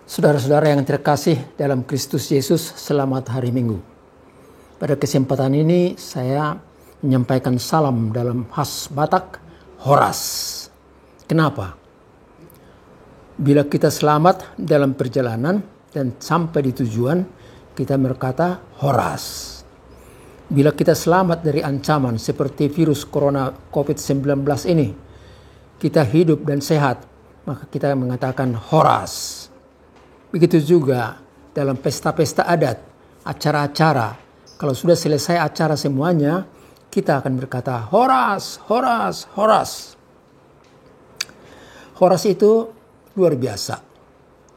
Saudara-saudara yang terkasih dalam Kristus Yesus, selamat hari Minggu. Pada kesempatan ini saya menyampaikan salam dalam khas Batak, Horas. Kenapa? Bila kita selamat dalam perjalanan dan sampai di tujuan, kita berkata Horas. Bila kita selamat dari ancaman seperti virus corona COVID-19 ini, kita hidup dan sehat, maka kita mengatakan Horas. Begitu juga dalam pesta-pesta adat, acara-acara. Kalau sudah selesai acara semuanya, kita akan berkata Horas, Horas, Horas. Horas itu luar biasa.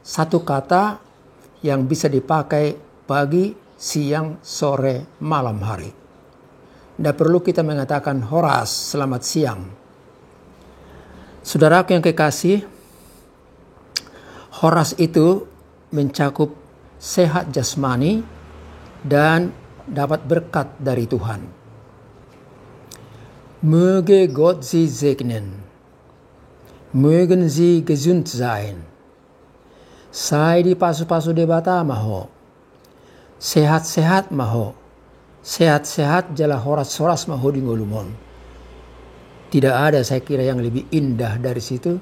Satu kata yang bisa dipakai pagi, siang, sore, malam hari. Tidak perlu kita mengatakan Horas, selamat siang. Saudaraku yang kekasih, Horas itu mencakup sehat jasmani dan dapat berkat dari Tuhan. Möge Gott Sie segnen. Mögen Sie gesund sein. Sei di pasu-pasu de bata maho. Sehat-sehat maho. Sehat-sehat jala horas-horas maho di ngolumon. Tidak ada saya kira yang lebih indah dari situ.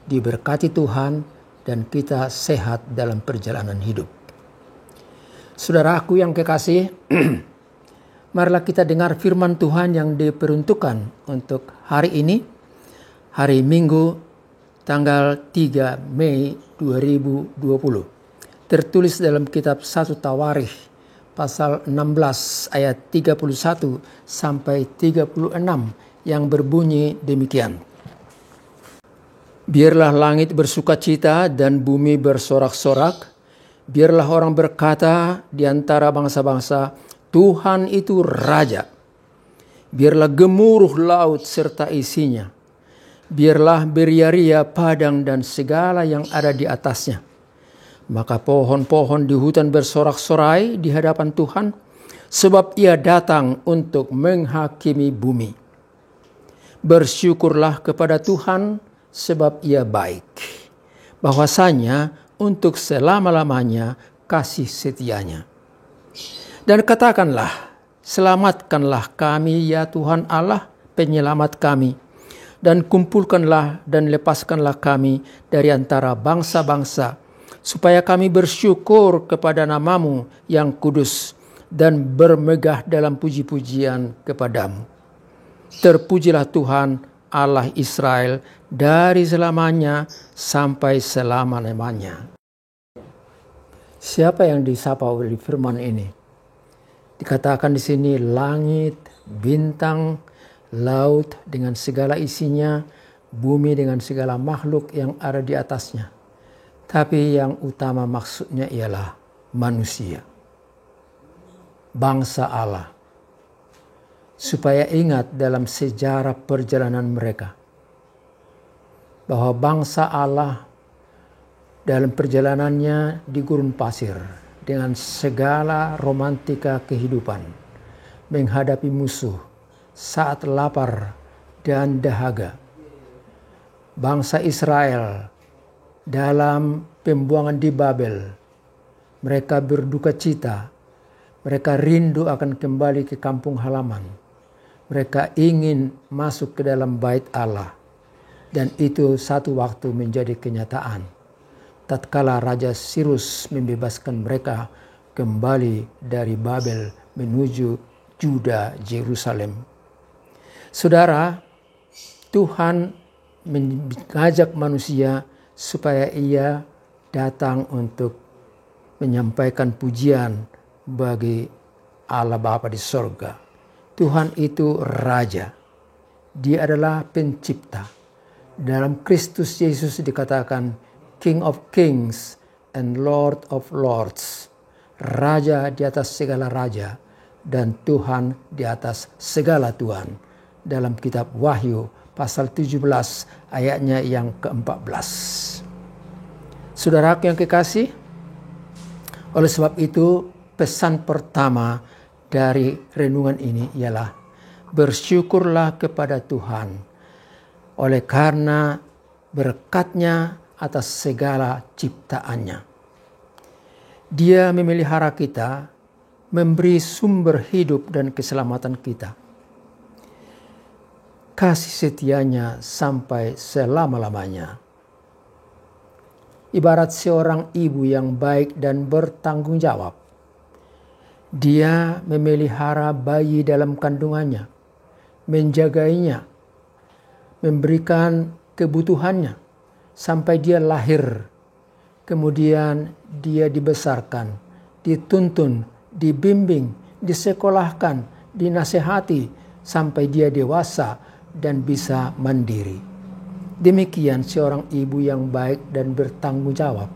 Diberkati Tuhan dan kita sehat dalam perjalanan hidup. Saudaraku yang kekasih, marilah kita dengar firman Tuhan yang diperuntukkan untuk hari ini, hari Minggu, tanggal 3 Mei 2020. Tertulis dalam kitab 1 Tawarikh, pasal 16 ayat 31 sampai 36 yang berbunyi demikian. Biarlah langit bersukacita dan bumi bersorak-sorak. Biarlah orang berkata di antara bangsa-bangsa, Tuhan itu Raja. Biarlah gemuruh laut serta isinya. Biarlah beria-ria padang dan segala yang ada di atasnya. Maka pohon-pohon di hutan bersorak-sorai di hadapan Tuhan, sebab ia datang untuk menghakimi bumi. Bersyukurlah kepada Tuhan, sebab ia baik. Bahwasanya untuk selama-lamanya kasih setianya. Dan katakanlah, selamatkanlah kami ya Tuhan Allah penyelamat kami. Dan kumpulkanlah dan lepaskanlah kami dari antara bangsa-bangsa. Supaya kami bersyukur kepada namamu yang kudus. Dan bermegah dalam puji-pujian kepadamu. Terpujilah Tuhan Allah Israel dari selamanya sampai selama-lamanya. Siapa yang disapa oleh firman ini? Dikatakan di sini langit, bintang, laut dengan segala isinya, bumi dengan segala makhluk yang ada di atasnya. Tapi yang utama maksudnya ialah manusia. Bangsa Allah. Supaya ingat dalam sejarah perjalanan mereka bahwa bangsa Allah dalam perjalanannya di gurun pasir dengan segala romantika kehidupan menghadapi musuh saat lapar dan dahaga. Bangsa Israel dalam pembuangan di Babel, mereka berduka cita, mereka rindu akan kembali ke kampung halaman. Mereka ingin masuk ke dalam bait Allah. Dan itu satu waktu menjadi kenyataan. Tatkala Raja Sirus membebaskan mereka kembali dari Babel menuju Juda, Yerusalem. Saudara, Tuhan mengajak manusia supaya ia datang untuk menyampaikan pujian bagi Allah Bapa di sorga. Tuhan itu Raja. Dia adalah pencipta. Dalam Kristus Yesus dikatakan King of Kings and Lord of Lords. Raja di atas segala raja dan Tuhan di atas segala Tuhan. Dalam kitab Wahyu pasal 17 ayatnya yang ke-14. Saudaraku yang kekasih, oleh sebab itu pesan pertama dari renungan ini ialah bersyukurlah kepada Tuhan oleh karena berkat-Nya atas segala ciptaannya. Dia memelihara kita, memberi sumber hidup dan keselamatan kita. Kasih setianya sampai selama-lamanya. Ibarat seorang ibu yang baik dan bertanggung jawab. Dia memelihara bayi dalam kandungannya, menjagainya, memberikan kebutuhannya sampai dia lahir. Kemudian dia dibesarkan, dituntun, dibimbing, disekolahkan, dinasehati sampai dia dewasa dan bisa mandiri. Demikian seorang ibu yang baik dan bertanggung jawab.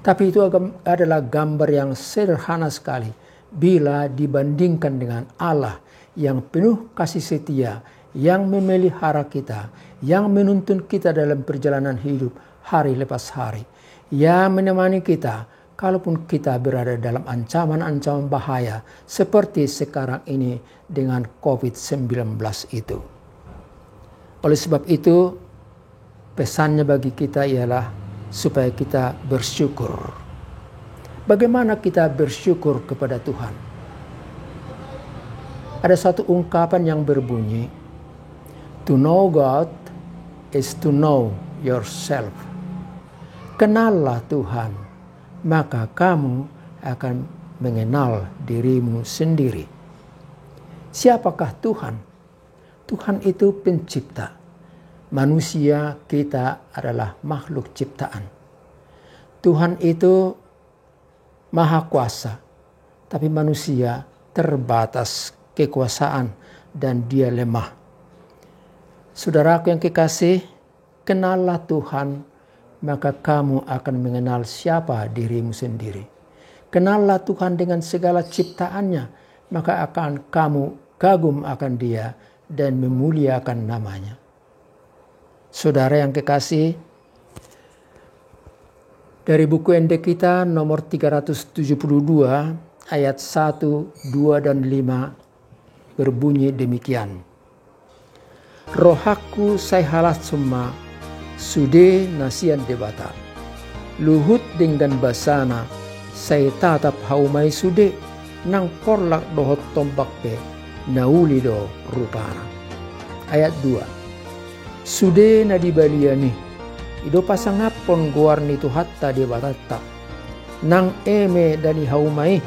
Tapi itu adalah gambar yang sederhana sekali bila dibandingkan dengan Allah yang penuh kasih setia, yang memelihara kita, yang menuntun kita dalam perjalanan hidup hari lepas hari, yang menemani kita kalaupun kita berada dalam ancaman-ancaman bahaya seperti sekarang ini dengan COVID-19 itu. Oleh sebab itu, pesannya bagi kita ialah supaya kita bersyukur. Bagaimana kita bersyukur kepada Tuhan? Ada satu ungkapan yang berbunyi, to know God is to know yourself. Kenallah Tuhan, maka kamu akan mengenal dirimu sendiri. Siapakah Tuhan? Tuhan itu pencipta. Manusia kita adalah makhluk ciptaan. Tuhan itu maha kuasa, tapi manusia terbatas kekuasaan dan dia lemah. Saudaraku yang kekasih, kenallah Tuhan, maka kamu akan mengenal siapa dirimu sendiri. Kenallah Tuhan dengan segala ciptaannya, maka akan kamu kagum akan Dia dan memuliakan namanya. Saudara yang kekasih, dari buku ND kita nomor 372 ayat 1, 2, dan 5 berbunyi demikian. Rohaku sai halat summa sude nasian debata. Luhut dengan basana sai tatap haumai sude nang porlak dohot tombak pe nauli do rupana. Ayat 2. Sude na dibaliani ido pasangapon guarni tu hatta debatatta. Nang eme dani haumai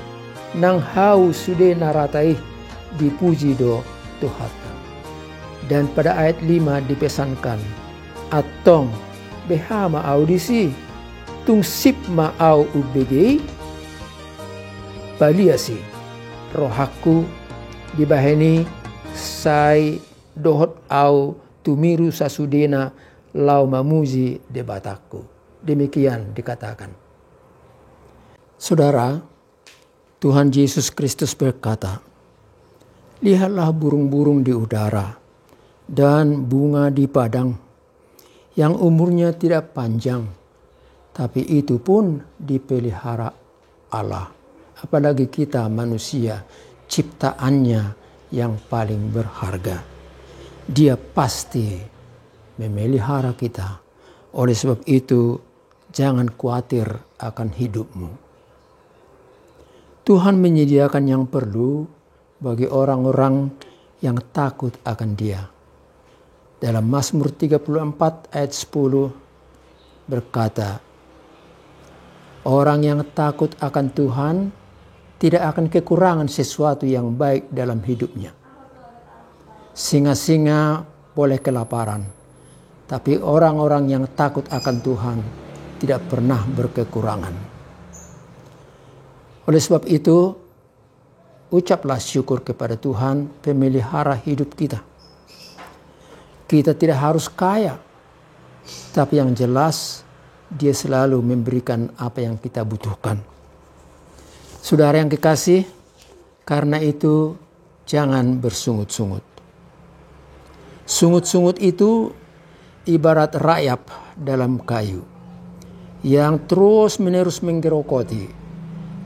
nang hau sude naratai dipuji do tuhatta. Dan pada ayat 5 dipesankan, atong behama audisi tung sipma au ubegi baliasi rohaku dibaheni sai dohot au tumiru sasudena lau mamuji debataku. Demikian dikatakan. Saudara, Tuhan Yesus Kristus berkata, lihatlah burung-burung di udara dan bunga di padang yang umurnya tidak panjang, tapi itu pun dipelihara Allah. Apalagi kita manusia, ciptaannya yang paling berharga. Dia pasti memelihara kita. Oleh sebab itu, jangan khawatir akan hidupmu. Tuhan menyediakan yang perlu bagi orang-orang yang takut akan Dia. Dalam Mazmur 34 ayat 10 berkata, orang yang takut akan Tuhan tidak akan kekurangan sesuatu yang baik dalam hidupnya. Singa-singa boleh kelaparan, tapi orang-orang yang takut akan Tuhan tidak pernah berkekurangan. Oleh sebab itu, ucaplah syukur kepada Tuhan, pemelihara hidup kita. Kita tidak harus kaya, tapi yang jelas Dia selalu memberikan apa yang kita butuhkan. Saudara yang kekasih, karena itu jangan bersungut-sungut. Sungut-sungut itu ibarat rayap dalam kayu yang terus-menerus menggerogoti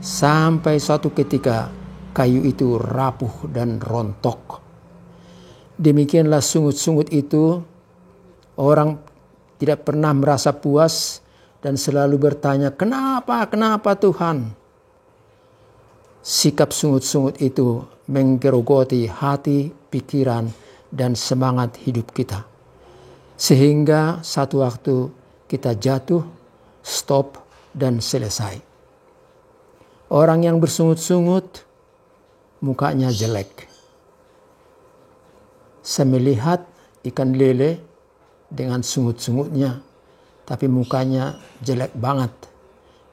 sampai suatu ketika kayu itu rapuh dan rontok. Demikianlah sungut-sungut itu, orang tidak pernah merasa puas dan selalu bertanya, kenapa Tuhan? Sikap sungut-sungut itu menggerogoti hati, pikiran, dan semangat hidup kita. Sehingga satu waktu kita jatuh, stop, dan selesai. Orang yang bersungut-sungut, mukanya jelek. Saya melihat ikan lele dengan sungut-sungutnya, tapi mukanya jelek banget.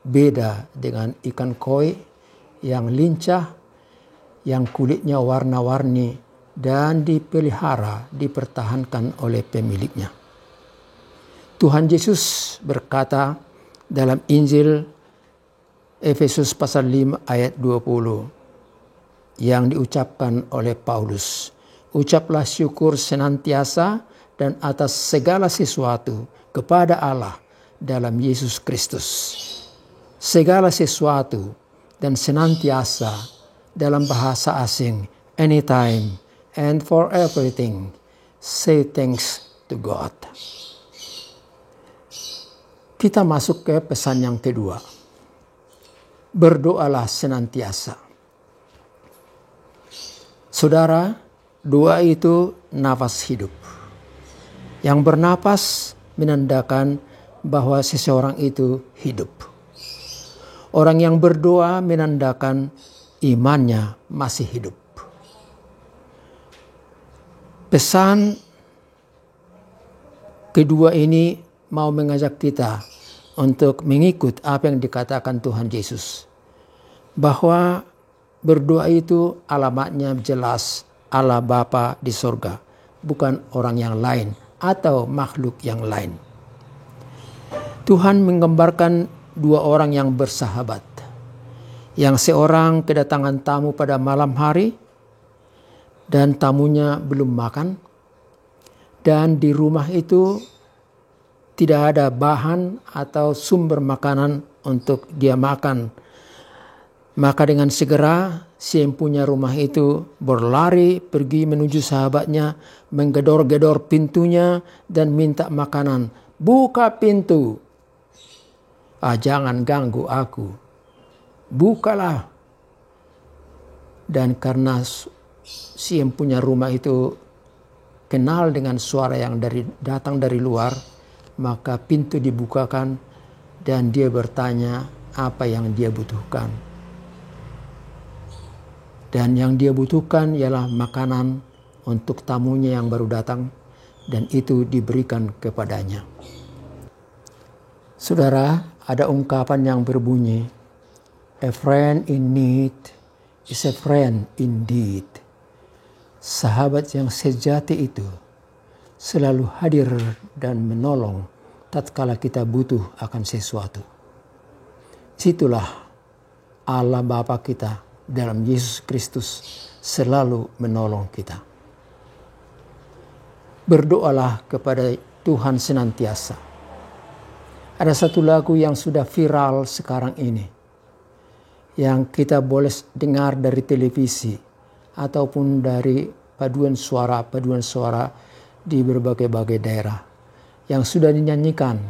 Beda dengan ikan koi yang lincah, yang kulitnya warna-warni dan dipelihara, dipertahankan oleh pemiliknya. Tuhan Yesus berkata dalam Injil Efesus pasal 5 ayat 20 yang diucapkan oleh Paulus. Ucaplah syukur senantiasa dan atas segala sesuatu kepada Allah dalam Yesus Kristus. Segala sesuatu dan senantiasa dalam bahasa asing, anytime and for everything, say thanks to God. Kita masuk ke pesan yang kedua. Berdoalah senantiasa. Saudara, doa itu nafas hidup. Yang bernapas menandakan bahwa seseorang itu hidup. Orang yang berdoa menandakan imannya masih hidup. Pesan kedua ini mau mengajak kita untuk mengikut apa yang dikatakan Tuhan Yesus. Bahwa berdoa itu alamatnya jelas, Allah Bapa di sorga, bukan orang yang lain atau makhluk yang lain. Tuhan menggambarkan dua orang yang bersahabat. Yang seorang kedatangan tamu pada malam hari dan tamunya belum makan. Dan di rumah itu tidak ada bahan atau sumber makanan untuk dia makan. Maka dengan segera si yang punya rumah itu berlari pergi menuju sahabatnya, menggedor-gedor pintunya dan minta makanan. Buka pintu. Jangan ganggu aku. Bukalah. Dan karena si yang punya rumah itu kenal dengan suara yang datang dari luar, maka pintu dibukakan dan dia bertanya apa yang dia butuhkan. Dan yang dia butuhkan ialah makanan untuk tamunya yang baru datang, dan itu diberikan kepadanya. Saudara, ada ungkapan yang berbunyi, a friend in need is a friend indeed. Sahabat yang sejati itu selalu hadir dan menolong tatkala kita butuh akan sesuatu. Situlah Allah Bapa kita dalam Yesus Kristus selalu menolong kita. Berdoalah kepada Tuhan senantiasa. Ada satu lagu yang sudah viral sekarang ini, yang kita boleh dengar dari televisi ataupun dari paduan suara di berbagai-bagai daerah, yang sudah dinyanyikan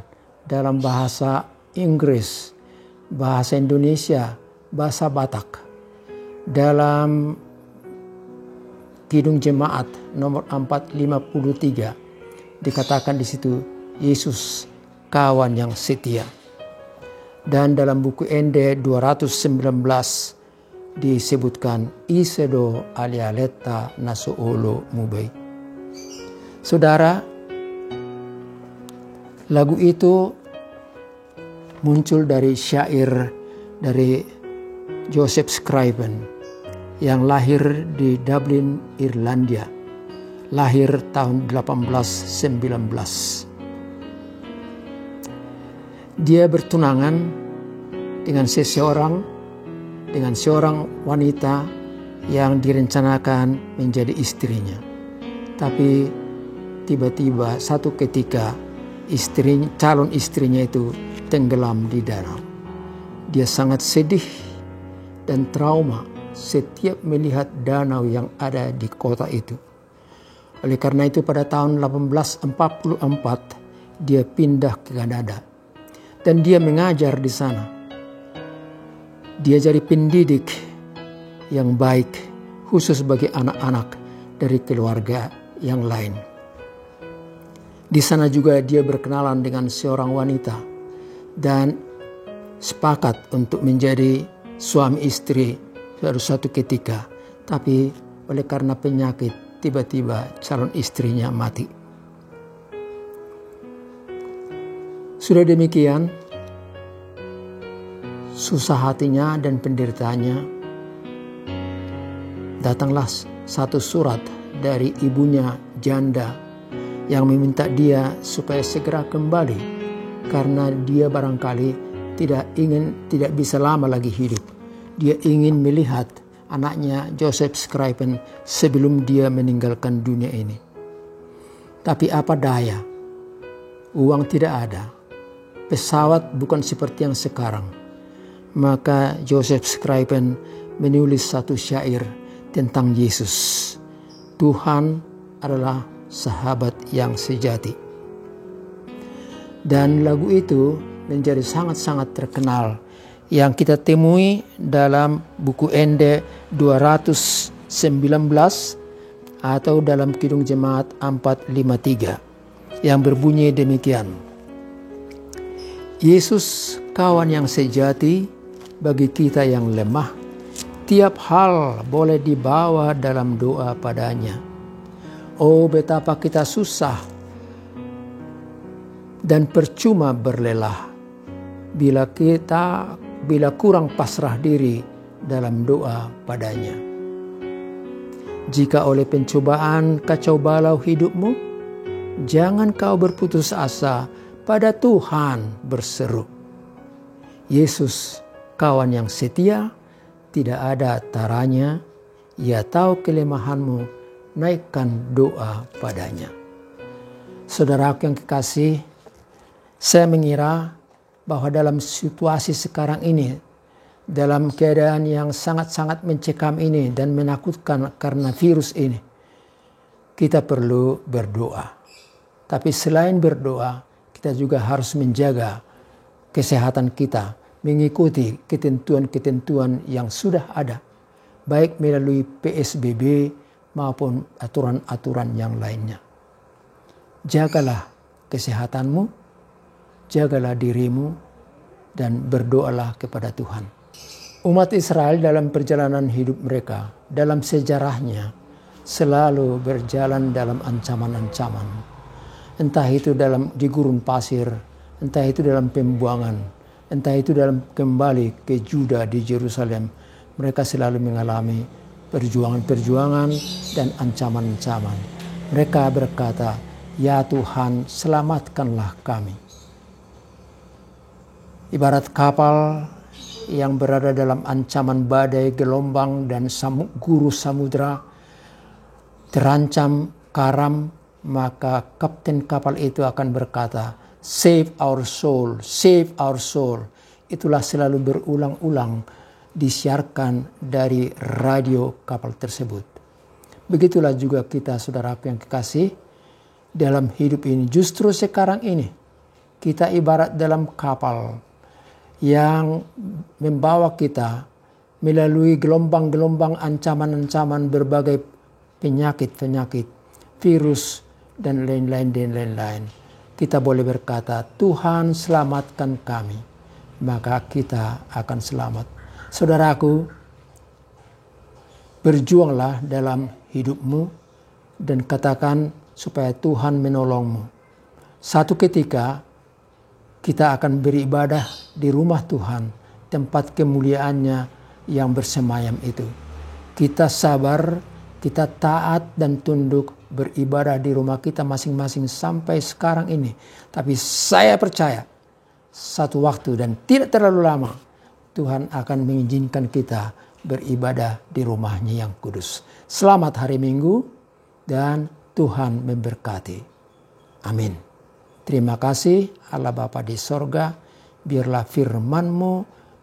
dalam bahasa Inggris, bahasa Indonesia, bahasa Batak. Dalam Kidung Jemaat nomor 453 dikatakan di situ, Yesus kawan yang setia. Dan dalam buku Ende 219 disebutkan Isedo alialeta nasuolo mubei. Saudara, lagu itu muncul dari syair dari Joseph Scriven yang lahir di Dublin, Irlandia. Lahir tahun 1819. Dia bertunangan dengan seorang wanita yang direncanakan menjadi istrinya. Tapi tiba-tiba satu ketika calon istrinya itu tenggelam di danau. Dia sangat sedih dan trauma setiap melihat danau yang ada di kota itu. Oleh karena itu pada tahun 1844 dia pindah ke Kanada. dan dia mengajar di sana. Dia jadi pendidik yang baik khusus bagi anak-anak dari keluarga yang lain. Di sana juga dia berkenalan dengan seorang wanita dan sepakat untuk menjadi suami istri suatu ketika. Tapi oleh karena penyakit tiba-tiba calon istrinya mati. Sudah demikian, susah hatinya dan penderitaannya, datanglah satu surat dari ibunya janda yang meminta dia supaya segera kembali karena dia barangkali tidak bisa lama lagi hidup. Dia ingin melihat anaknya Joseph Scriven sebelum dia meninggalkan dunia ini. Tapi apa daya, uang tidak ada, pesawat bukan seperti yang sekarang. Maka Joseph Scriven menulis satu syair tentang Yesus. Tuhan adalah sahabat yang sejati. Dan lagu itu menjadi sangat-sangat terkenal yang kita temui dalam buku Ende 219 atau dalam Kidung Jemaat 453 yang berbunyi demikian. Yesus kawan yang sejati bagi kita yang lemah, tiap hal boleh dibawa dalam doa padanya. Oh, betapa kita susah dan percuma berlelah bila kurang pasrah diri dalam doa padanya. Jika oleh pencobaan kacau balau hidupmu, jangan kau berputus asa, pada Tuhan berseru. Yesus kawan yang setia, tidak ada taranya, ia tahu kelemahanmu, naikkan doa padanya. Saudaraku yang kekasih, saya mengira bahwa dalam situasi sekarang ini, dalam keadaan yang sangat-sangat mencekam ini dan menakutkan karena virus ini, kita perlu berdoa. Tapi selain berdoa, kita juga harus menjaga kesehatan kita, mengikuti ketentuan-ketentuan yang sudah ada, baik melalui PSBB maupun aturan-aturan yang lainnya. Jagalah kesehatanmu, jagalah dirimu, dan berdoalah kepada Tuhan. Umat Israel dalam perjalanan hidup mereka, dalam sejarahnya, selalu berjalan dalam ancaman-ancaman. Entah itu di gurun pasir, entah itu dalam pembuangan, entah itu dalam kembali ke Juda di Yerusalem. Mereka selalu mengalami perjuangan-perjuangan dan ancaman-ancaman. Mereka berkata, "Ya Tuhan, selamatkanlah kami." Ibarat kapal yang berada dalam ancaman badai, gelombang, dan guru samudra terancam karam, maka kapten kapal itu akan berkata, "Save our soul, save our soul." Itulah selalu berulang-ulang disiarkan dari radio kapal tersebut. Begitulah juga kita, saudaraku yang kekasih, dalam hidup ini. Justru sekarang ini kita ibarat dalam kapal yang membawa kita melalui gelombang-gelombang ancaman-ancaman berbagai penyakit-penyakit, virus, dan lain-lain. Kita boleh berkata, "Tuhan selamatkan kami," maka kita akan selamat. Saudaraku, berjuanglah dalam hidupmu dan katakan supaya Tuhan menolongmu. Satu ketika kita akan beribadah di rumah Tuhan, tempat kemuliaannya yang bersemayam itu. Kita sabar, kita taat dan tunduk beribadah di rumah kita masing-masing sampai sekarang ini. Tapi saya percaya satu waktu dan tidak terlalu lama Tuhan akan mengizinkan kita beribadah di rumahnya yang kudus. Selamat hari Minggu dan Tuhan memberkati. Amin. Terima kasih Allah Bapa di sorga. Biarlah firman-Mu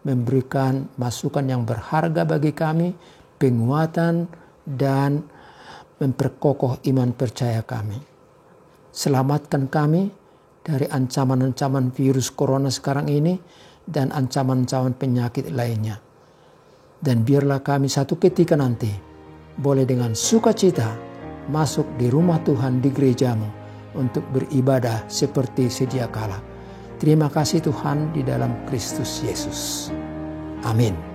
memberikan masukan yang berharga bagi kami, penguatan dan memperkokoh iman percaya kami. Selamatkan kami dari ancaman-ancaman virus corona sekarang ini dan ancaman-ancaman penyakit lainnya. Dan biarlah kami satu ketika nanti boleh dengan sukacita masuk di rumah Tuhan di gerejamu untuk beribadah seperti sedia kala. Terima kasih Tuhan di dalam Kristus Yesus. Amin.